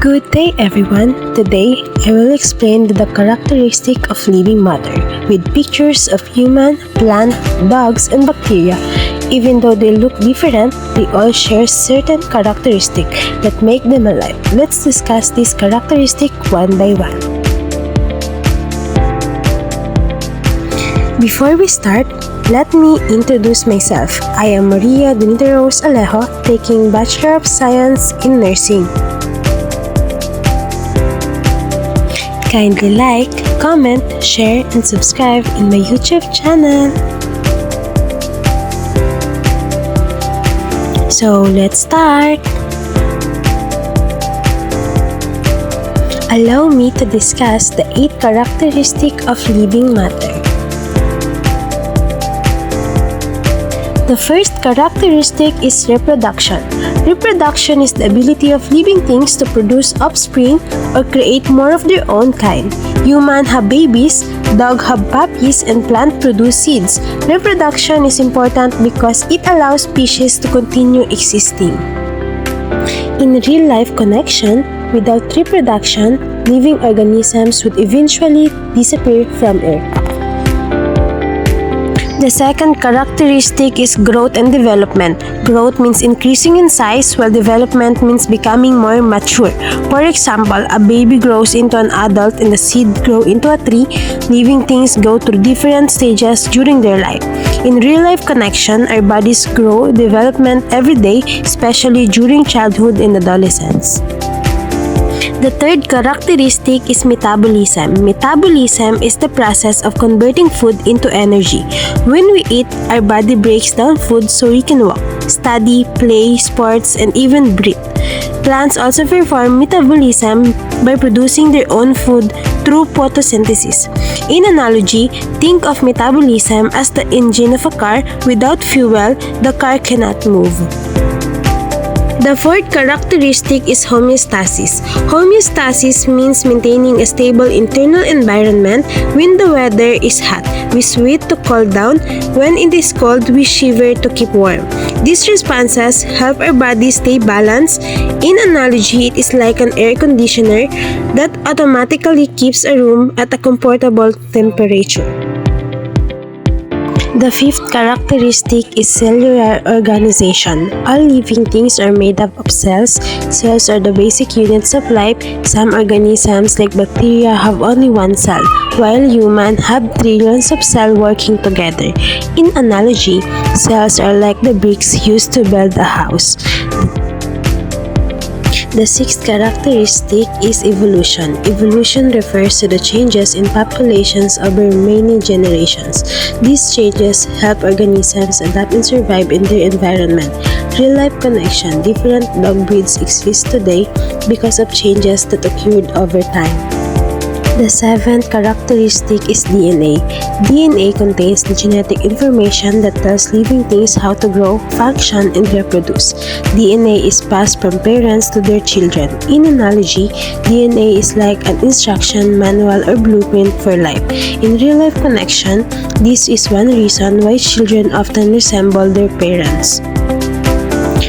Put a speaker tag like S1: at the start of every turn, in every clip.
S1: Good day everyone! Today, I will explain the characteristic of living matter with pictures of human, plant, dogs, and bacteria. Even though they look different, they all share certain characteristics that make them alive. Let's discuss these characteristics one by one. Before we start, let me introduce myself. I am MA.DONITA taking Bachelor of Science in Nursing. Kindly like, comment, share, and subscribe in my YouTube channel. So let's start! Allow me to discuss the 8 characteristics of living matter. The first characteristic is reproduction. Reproduction is the ability of living things to produce offspring or create more of their own kind. Humans have babies, dogs have puppies, and plants produce seeds. Reproduction is important because it allows species to continue existing. In real-life connection, without reproduction, living organisms would eventually disappear from Earth. The second characteristic is growth and development. Growth means increasing in size, while development means becoming more mature. For example, a baby grows into an adult and the seed grows into a tree. Living things go through different stages during their life. In real-life connection, our bodies grow development every day, especially during childhood and adolescence. The third characteristic is metabolism. Metabolism is the process of converting food into energy. When we eat, our body breaks down food so we can walk, study, play, sports, and even breathe. Plants also perform metabolism by producing their own food through photosynthesis. In analogy, think of metabolism as the engine of a car. Without fuel, the car cannot move. The fourth characteristic is homeostasis. Homeostasis means maintaining a stable internal environment. When the weather is hot, we sweat to cool down. When it is cold, we shiver to keep warm. These responses help our body stay balanced. In analogy, it is like an air conditioner that automatically keeps a room at a comfortable temperature. The fifth characteristic is cellular organization. All living things are made up of cells. Cells are the basic units of life. Some organisms, like bacteria, have only one cell, while humans have trillions of cells working together. In analogy, cells are like the bricks used to build a house. The sixth characteristic is evolution. Evolution refers to the changes in populations over many generations. These changes help organisms adapt and survive in their environment. Real-life connection. Different dog breeds exist today because of changes that occurred over time. The seventh characteristic is DNA. DNA contains the genetic information that tells living things how to grow, function, and reproduce. DNA is passed from parents to their children. In analogy, DNA is like an instruction manual or blueprint for life. In real-life connection, this is one reason why children often resemble their parents.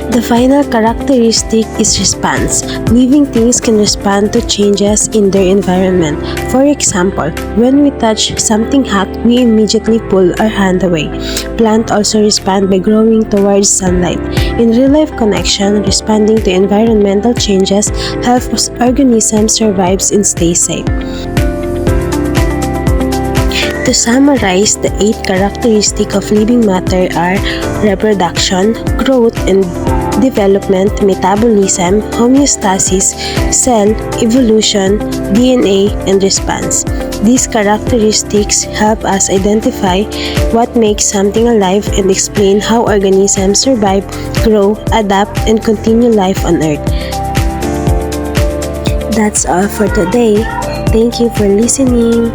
S1: The final characteristic is response. Living things can respond to changes in their environment. For example, when we touch something hot, we immediately pull our hand away. Plants also respond by growing towards sunlight. In real-life connection, responding to environmental changes helps organisms survive and stay safe. To summarize, the 8 characteristics of living matter are reproduction, growth and development, metabolism, homeostasis, cell, evolution, DNA, and response. These characteristics help us identify what makes something alive and explain how organisms survive, grow, adapt, and continue life on Earth. That's all for today. Thank you for listening.